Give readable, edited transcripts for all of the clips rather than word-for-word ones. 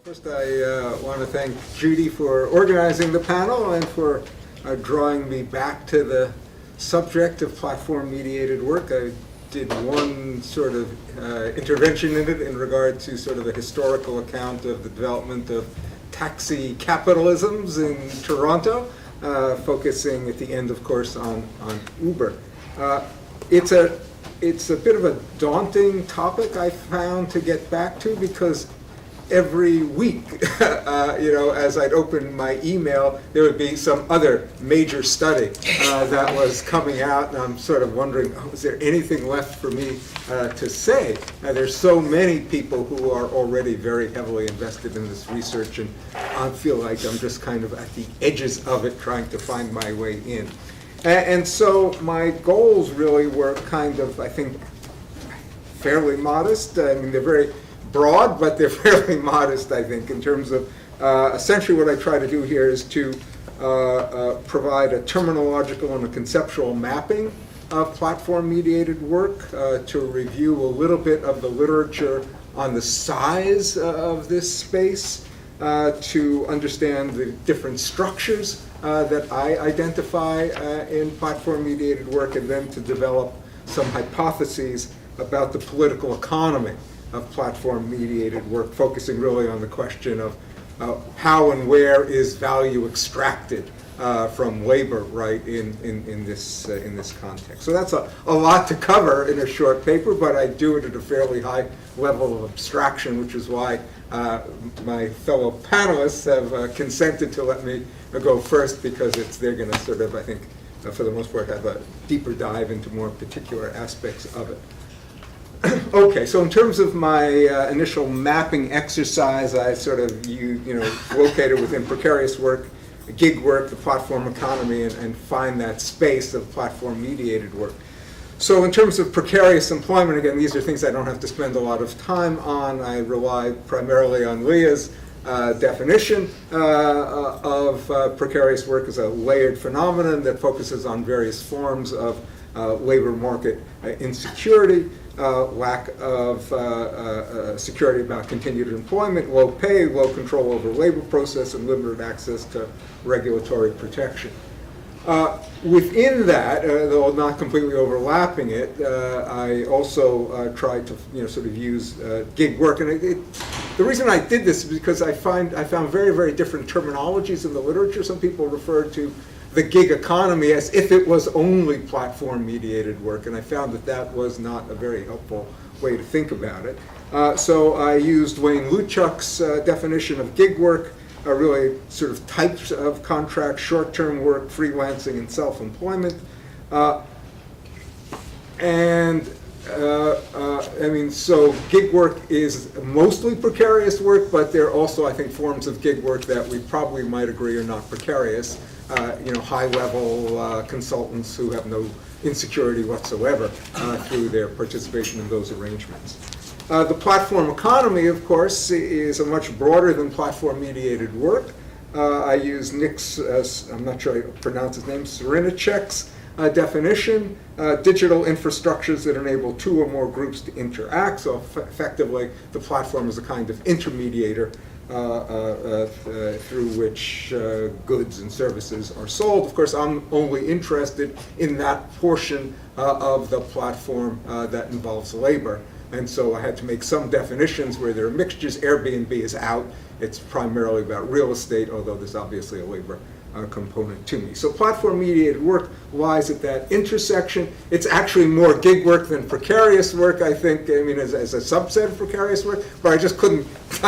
First, I want to thank Judy for organizing the panel and for drawing me back to the subject of platform-mediated work. I did one sort of intervention in it in regard to sort of a historical account of the development of taxi capitalisms in Toronto, focusing at the end, of course, on Uber. It's a bit of a daunting topic, I found, to get back to, because every week, as I'd open my email, there would be some other major study that was coming out, and I'm sort of wondering, is there anything left for me to say? There's so many people who are already very heavily invested in this research, and I feel like I'm just kind of at the edges of it, trying to find my way in. And so my goals really were kind of, I think, fairly modest. I mean, they're very broad, but they're fairly modest, I think, in terms of essentially what I try to do here is to provide a terminological and a conceptual mapping of platform-mediated work, to review a little bit of the literature on the size of this space, to understand the different structures that I identify in platform-mediated work, and then to develop some hypotheses about the political economy of platform-mediated work, focusing really on the question of how and where is value extracted from labor, right, in this context. So that's a lot to cover in a short paper, but I do it at a fairly high level of abstraction, which is why my fellow panelists have consented to let me go first, because they're going to sort of, I think, for the most part, have a deeper dive into more particular aspects of it. Okay, so in terms of my initial mapping exercise, I sort of located within precarious work, gig work, the platform economy, and find that space of platform-mediated work. So in terms of precarious employment, again, these are things I don't have to spend a lot of time on. I rely primarily on Leah's definition of precarious work as a layered phenomenon that focuses on various forms of labor market insecurity, lack of security about continued employment, low pay, low control over labor process, and limited access to regulatory protection. Within that, though not completely overlapping it, I also tried to sort of use gig work, and the reason I did this is because I found very, very different terminologies in the literature. Some people refer to the gig economy as if it was only platform-mediated work, and I found that was not a very helpful way to think about it. So I used Wayne Luchuk's definition of gig work, really sort of types of contracts, short-term work, freelancing, and self-employment. So gig work is mostly precarious work, but there are also, I think, forms of gig work that we probably might agree are not precarious. High-level consultants who have no insecurity whatsoever through their participation in those arrangements. The platform economy, of course, is a much broader than platform-mediated work. I use Nick's, I'm not sure I pronounce his name, Sirinicek's definition, digital infrastructures that enable two or more groups to interact. So effectively, the platform is a kind of intermediator through which goods and services are sold. Of course, I'm only interested in that portion of the platform that involves labor. And so I had to make some definitions where there are mixtures. Airbnb is out. It's primarily about real estate, although there's obviously a labor component to me. So platform-mediated work lies at that intersection. It's actually more gig work than precarious work, I think, as a subset of precarious work, but I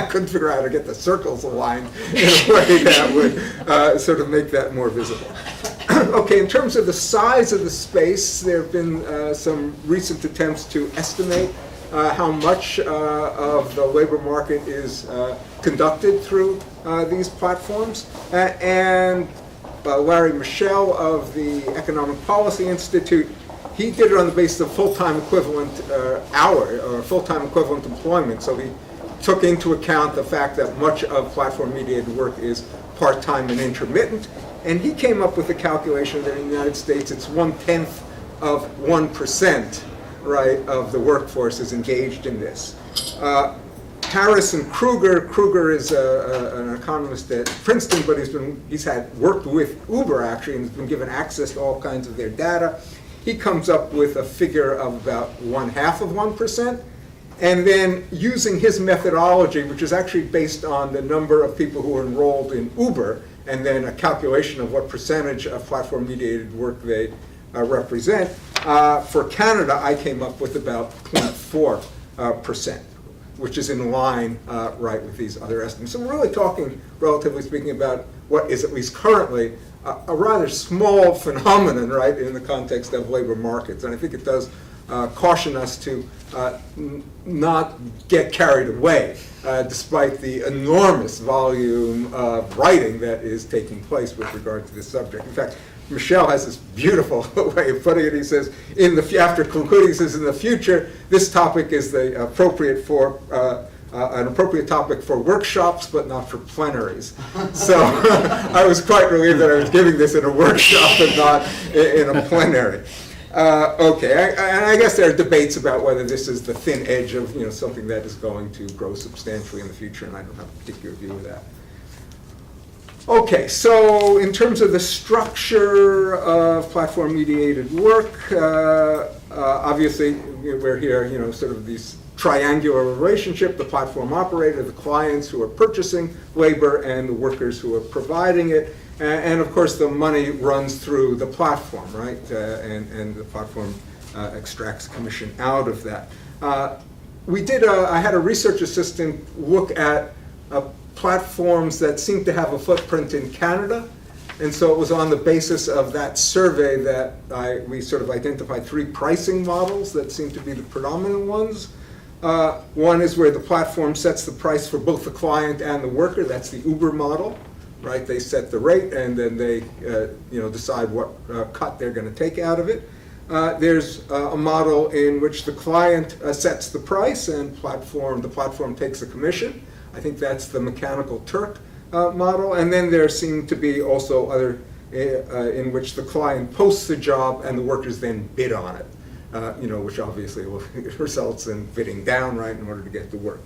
couldn't figure out how to get the circles aligned in a way that would sort of make that more visible. Okay, in terms of the size of the space, there have been some recent attempts to estimate how much of the labor market is conducted through these platforms. And Larry Michel of the Economic Policy Institute, he did it on the basis of full-time equivalent hour, or full-time equivalent employment. So he took into account the fact that much of platform-mediated work is part-time and intermittent. And he came up with a calculation that in the United States it's 1/10 of 1%. Right, of the workforce is engaged in this. Harrison Kruger. Kruger is an economist at Princeton, but he's worked with Uber actually, and has been given access to all kinds of their data. He comes up with a figure of about 0.5%, and then using his methodology, which is actually based on the number of people who are enrolled in Uber, and then a calculation of what percentage of platform-mediated work they represent. For Canada, I came up with about 0.4%, which is in line, right, with these other estimates. So we're really talking, relatively speaking, about what is at least currently a rather small phenomenon, right, in the context of labor markets. And I think it does caution us to not get carried away, despite the enormous volume of writing that is taking place with regard to this subject. In fact, Michel has this beautiful way of putting it. He says, after concluding, he says, in the future, this topic is an appropriate topic for workshops, but not for plenaries. So I was quite relieved that I was giving this in a workshop and not in a plenary. Okay, and I guess there are debates about whether this is the thin edge of something that is going to grow substantially in the future, and I don't have a particular view of that. Okay, so in terms of the structure of platform-mediated work, obviously we're here, sort of these triangular relationship, the platform operator, the clients who are purchasing labor, and the workers who are providing it. And of course, the money runs through the platform, right? And the platform extracts commission out of that. I had a research assistant look at platforms that seem to have a footprint in Canada. And so it was on the basis of that survey that we sort of identified 3 pricing models that seem to be the predominant ones. One is where the platform sets the price for both the client and the worker. That's the Uber model, right? They set the rate and then they decide what cut they're going to take out of it. There's a model in which the client sets the price and the platform takes a commission. I think that's the Mechanical Turk model. And then there seem to be also other in which the client posts the job and the workers then bid on it. Which obviously results in bidding down, right, in order to get the work.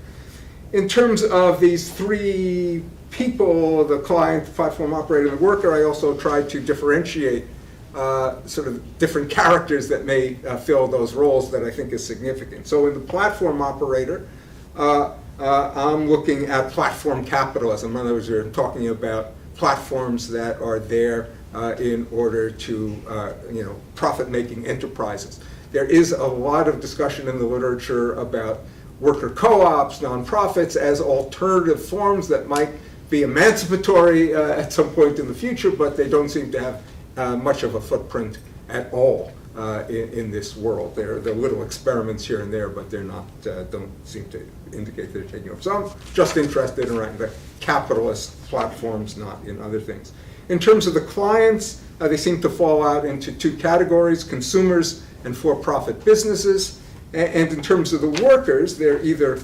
In terms of these 3 people, the client, the platform operator, and the worker, I also tried to differentiate sort of different characters that may fill those roles that I think is significant. So in the platform operator, I'm looking at platform capitalism. In other words, we're talking about platforms that are there in order to, profit-making enterprises. There is a lot of discussion in the literature about worker co-ops, nonprofits as alternative forms that might be emancipatory at some point in the future, but they don't seem to have much of a footprint at all in this world. There are little experiments here and there, but they're not, don't seem to indicate they're taking off. So I'm just interested in writing the capitalist platforms, not in other things. In terms of the clients, they seem to fall out into 2 categories: consumers and for-profit businesses. And in terms of the workers, they're either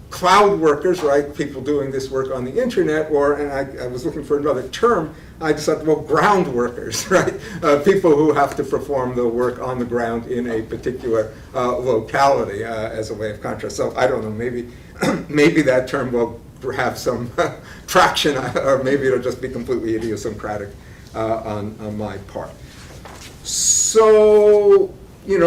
cloud workers, right, people doing this work on the internet, or, and I was looking for another term, I decided, well, ground workers, right, people who have to perform the work on the ground in a particular locality as a way of contrast. So I don't know, maybe that term will have some traction, or maybe it'll just be completely idiosyncratic on my part. So,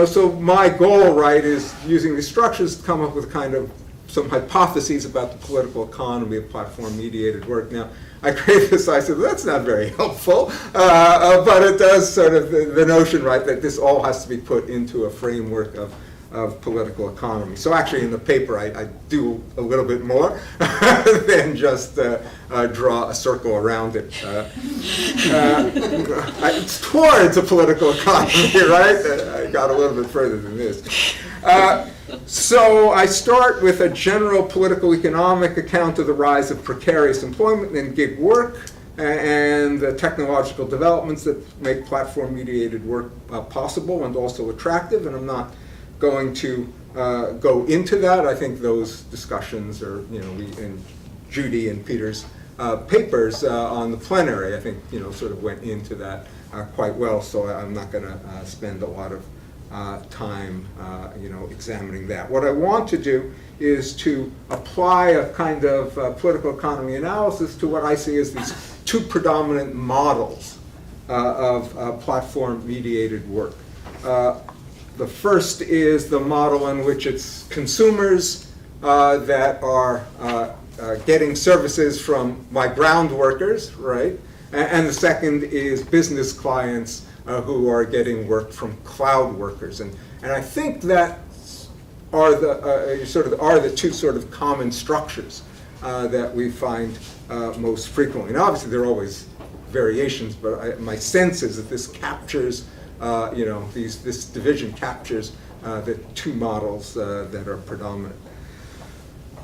so my goal, right, is using these structures to come up with kind of some hypotheses about the political economy of platform-mediated work. Now, I created this, I said, well, that's not very helpful, but it does sort of, the notion, right, that this all has to be put into a framework of political economy. So actually in the paper I do a little bit more than just draw a circle around it. It's towards a political economy, right? I got a little bit further than this. So I start with a general political economic account of the rise of precarious employment and gig work and the technological developments that make platform-mediated work possible and also attractive, and I'm not going to go into that. I think those discussions are, in Judy and Peter's papers on the plenary, I think, sort of went into that quite well, so I'm not going to spend a lot of time examining that. What I want to do is to apply a kind of political economy analysis to what I see as these two predominant models of platform-mediated work. The first is the model in which it's consumers that are getting services from my ground workers, right? And the second is business clients who are getting work from cloud workers. And I think that are the two sort of common structures that we find most frequently. And obviously there are always variations, but my sense is that this captures, this division captures the two models that are predominant.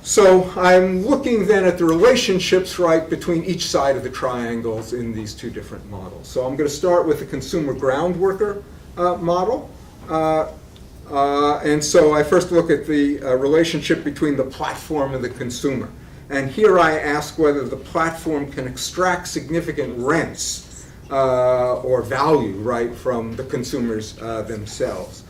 So I'm looking then at the relationships, right, between each side of the triangles in these two different models. So I'm going to start with the consumer ground worker model. And so I first look at the relationship between the platform and the consumer. And here I ask whether the platform can extract significant rents or value, right, from the consumers themselves.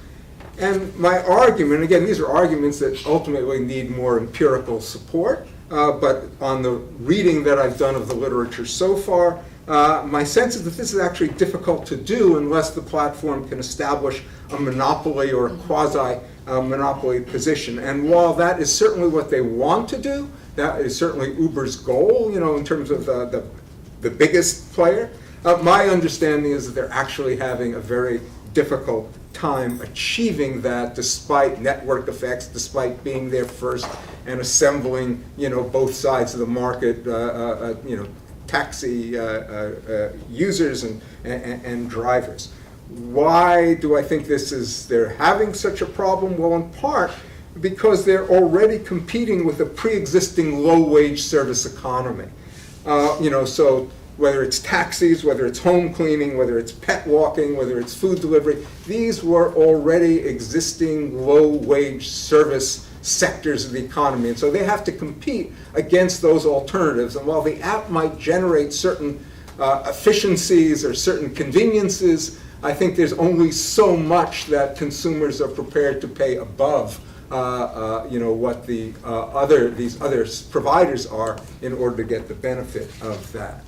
And my argument, again, these are arguments that ultimately need more empirical support, but on the reading that I've done of the literature so far, my sense is that this is actually difficult to do unless the platform can establish a monopoly or a quasi-monopoly position. And while that is certainly what they want to do, that is certainly Uber's goal, in terms of the biggest player, my understanding is that they're actually having a very difficult time achieving that despite network effects, despite being there first and assembling, both sides of the market, taxi users and drivers. Why do I think they're having such a problem? Well, in part because they're already competing with a pre-existing low-wage service economy. So whether it's taxis, whether it's home cleaning, whether it's pet walking, whether it's food delivery, these were already existing low-wage service sectors of the economy. And so they have to compete against those alternatives. And while the app might generate certain efficiencies or certain conveniences, I think there's only so much that consumers are prepared to pay above what these other providers are in order to get the benefit of that.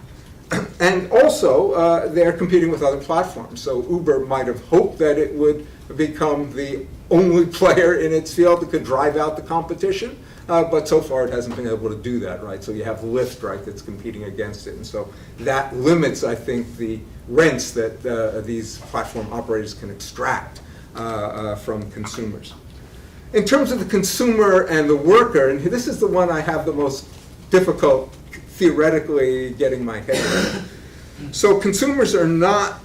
And also, they're competing with other platforms. So Uber might have hoped that it would become the only player in its field that could drive out the competition, but so far it hasn't been able to do that, right? So you have Lyft, right, that's competing against it. And so that limits, I think, the rents that these platform operators can extract from consumers. In terms of the consumer and the worker, and this is the one I have the most difficult theoretically getting my head around. So consumers are not,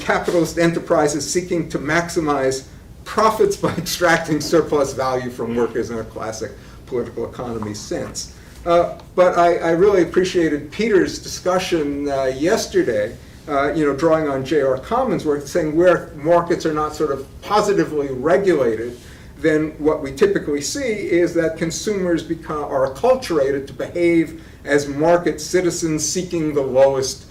capitalist enterprises seeking to maximize profits by extracting surplus value from workers in a classic political economy sense. But I really appreciated Peter's discussion yesterday, drawing on J.R. Common's work, saying where markets are not sort of positively regulated, then what we typically see is that consumers are acculturated to behave as market citizens seeking the lowest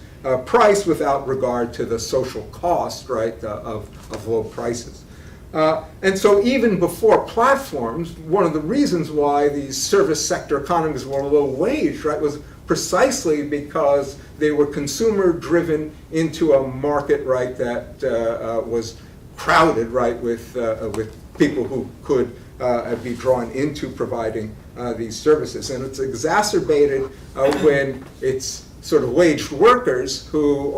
price without regard to the social cost, right, of low prices. And so even before platforms, one of the reasons why these service sector economies were low wage, right, was precisely because they were consumer driven into a market, right, that was crowded, right, with people who could be drawn into providing these services. And it's exacerbated when it's sort of waged workers who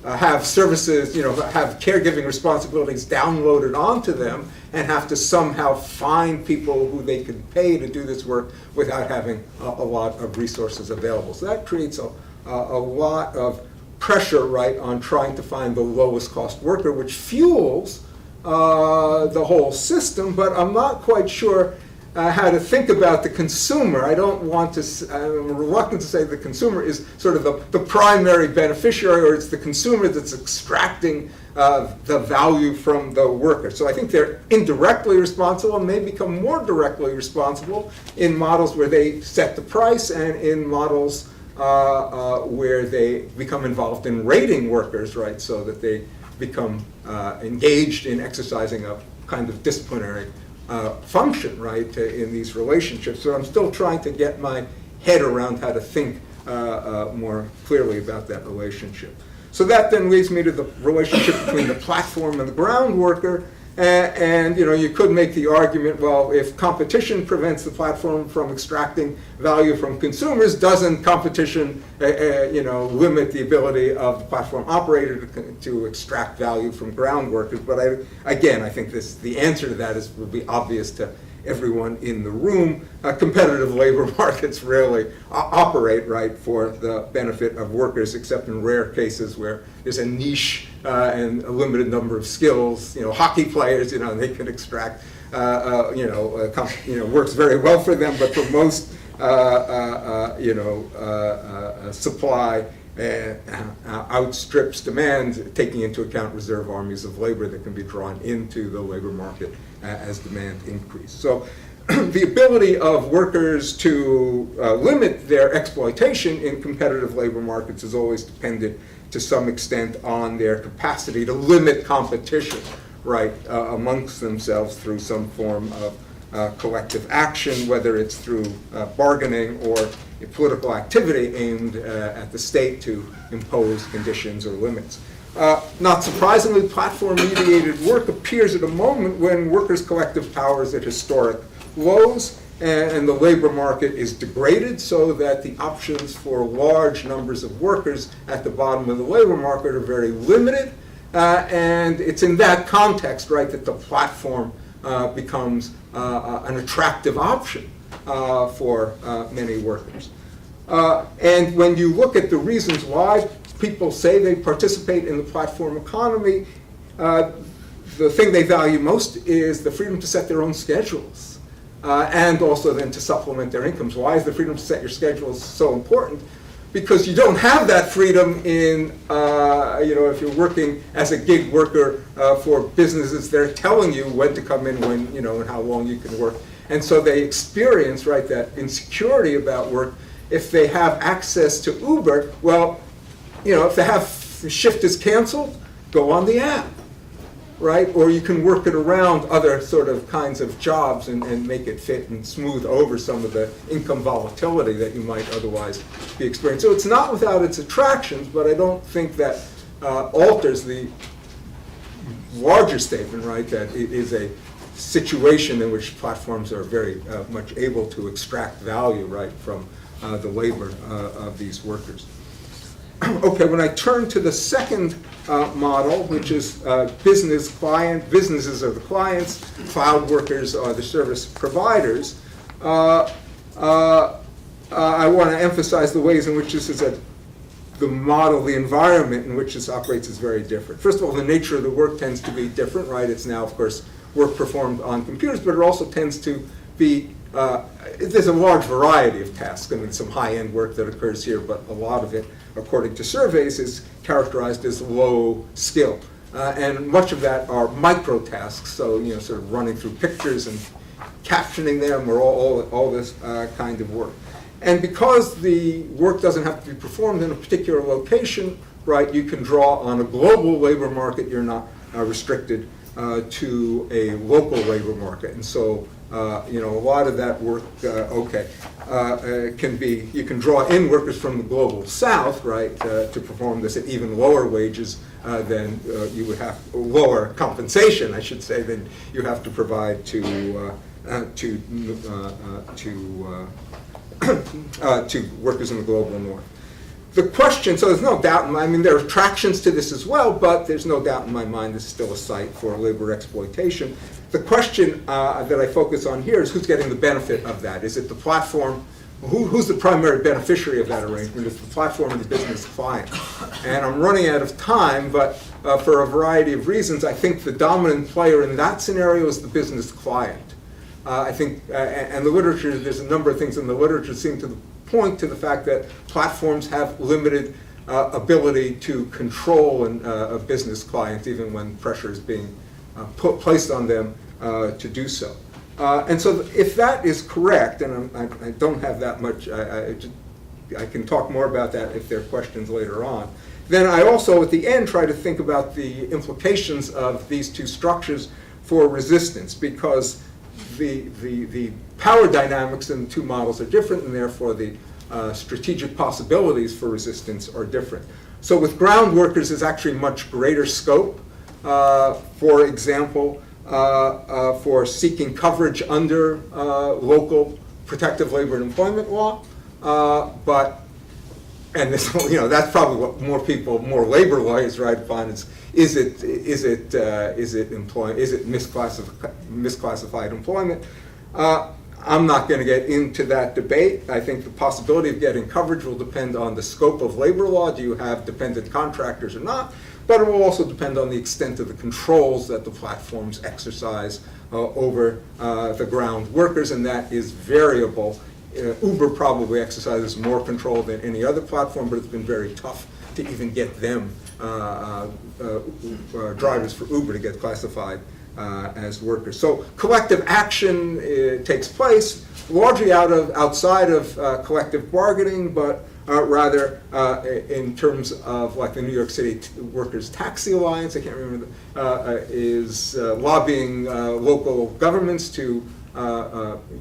have services, have caregiving responsibilities downloaded onto them and have to somehow find people who they can pay to do this work without having a lot of resources available. So that creates a lot of pressure, right, on trying to find the lowest cost worker, which fuels the whole system, but I'm not quite sure how to think about the consumer. I'm reluctant to say the consumer is sort of the primary beneficiary, or it's the consumer that's extracting the value from the worker. So I think they're indirectly responsible and may become more directly responsible in models where they set the price and in models where they become involved in rating workers, right, so that they become engaged in exercising a kind of disciplinary function, right, in these relationships. So I'm still trying to get my head around how to think more clearly about that relationship. So that then leads me to the relationship between the platform and the ground worker. And you could make the argument, well, if competition prevents the platform from extracting value from consumers, doesn't competition limit the ability of the platform operator to extract value from ground workers? But I think the answer to that will be obvious to everyone in the room. Competitive labor markets rarely operate, right, for the benefit of workers, except in rare cases where there's a niche and a limited number of skills. Hockey players, and they can extract, works very well for them, but for most, supply outstrips demand, taking into account reserve armies of labor that can be drawn into the labor market as demand increases. So the ability of workers to limit their exploitation in competitive labor markets is always dependent to some extent on their capacity to limit competition, right, amongst themselves through some form of collective action, whether it's through bargaining or a political activity aimed at the state to impose conditions or limits. Not surprisingly, platform-mediated work appears at a moment when workers' collective power is at historic lows, and the labor market is degraded so that the options for large numbers of workers at the bottom of the labor market are very limited. And it's in that context, right, that the platform becomes an attractive option for many workers. And when you look at the reasons why people say they participate in the platform economy, the thing they value most is the freedom to set their own schedules. And also then to supplement their incomes. Why is the freedom to set your schedules so important? Because you don't have that freedom in, if you're working as a gig worker for businesses, they're telling you when to come in, when, and how long you can work. And so they experience, right, that insecurity about work. If they have access to Uber, well, if the shift is canceled, go on the app. Right? Or you can work it around other sort of kinds of jobs and make it fit and smooth over some of the income volatility that you might otherwise be experiencing. So it's not without its attractions, but I don't think that alters the larger statement, right, that it is a situation in which platforms are very much able to extract value, right, from the labor of these workers. Okay, when I turn to the second model, which is business client, businesses are the clients, cloud workers are the service providers, I want to emphasize the ways in which this is the model, the environment in which this operates is very different. First of all, the nature of the work tends to be different, right? It's now, of course, work performed on computers, but it also tends to be there's a large variety of tasks. I mean, some high-end work that occurs here, but a lot of it, according to surveys, is characterized as low skill. And much of that are micro tasks, so sort of running through pictures and captioning them, or all this kind of work. And because the work doesn't have to be performed in a particular location, right, you can draw on a global labor market. You're not restricted to a local labor market. And so a lot of that work, can be, you can draw in workers from the global south, right, to perform this at even lower wages than you would have, lower compensation, I should say, than you have to provide to workers in the global north. The question, so there's no doubt, there are attractions to this as well, but there's no doubt in my mind this is still a site for labor exploitation. The question that I focus on here is who's getting the benefit of that? Is it the platform? Who's the primary beneficiary of that arrangement? Is the platform or the business client? And I'm running out of time, but for a variety of reasons, I think the dominant player in that scenario is the business client. I think, and the literature, there's a number of things in the literature that seem to point to the fact that platforms have limited ability to control a business client, even when pressure is being placed on them to do so. And so if that is correct, and I don't have that much, I can talk more about that if there are questions later on. then I also, at the end, try to think about the implications of these two structures for resistance, because the power dynamics in the two models are different, and therefore the strategic possibilities for resistance are different. So with ground workers, there's actually much greater scope, for example, for seeking coverage under local protective labor and employment law, and this, that's probably what more labor lawyers write upon is it misclassified employment? I'm not going to get into that debate. I think the possibility of getting coverage will depend on the scope of labor law. Do you have dependent contractors or not? But it will also depend on the extent of the controls that the platforms exercise over the ground workers, and that is variable. Uber probably exercises more control than any other platform, but it's been very tough to even get them, drivers for Uber, to get classified as workers. So collective action takes place largely outside of collective bargaining, but rather in terms of, like, the New York City Workers Taxi Alliance, I can't remember, is lobbying local governments to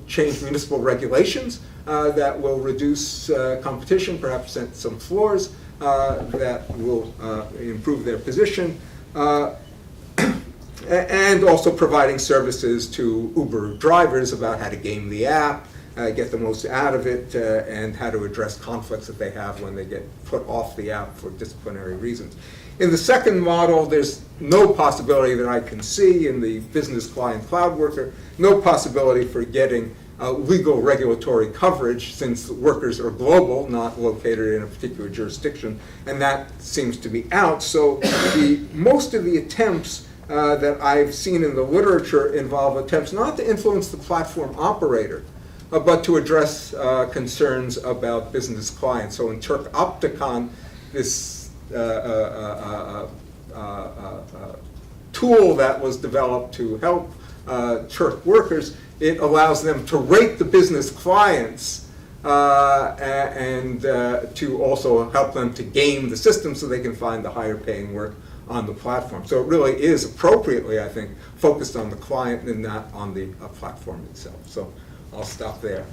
change municipal regulations that will reduce competition, perhaps set some floors that will improve their position, and also providing services to Uber drivers about how to game the app, get the most out of it, and how to address conflicts that they have when they get put off the app for disciplinary reasons. In the second model, there's no possibility that I can see in the business client cloud worker, no possibility for getting legal regulatory coverage, since workers are global, not located in a particular jurisdiction, and that seems to be out. So most of the attempts that I've seen in the literature involve attempts not to influence the platform operator, but to address concerns about business clients. So in Turk Opticon, this tool that was developed to help Turk workers, it allows them to rate the business clients and to also help them to game the system so they can find the higher paying work on the platform. So it really is appropriately, I think, focused on the client and not on the platform itself. So I'll stop there.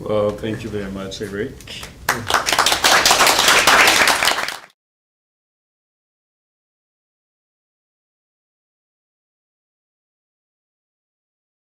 Well, thank you very much, Eric.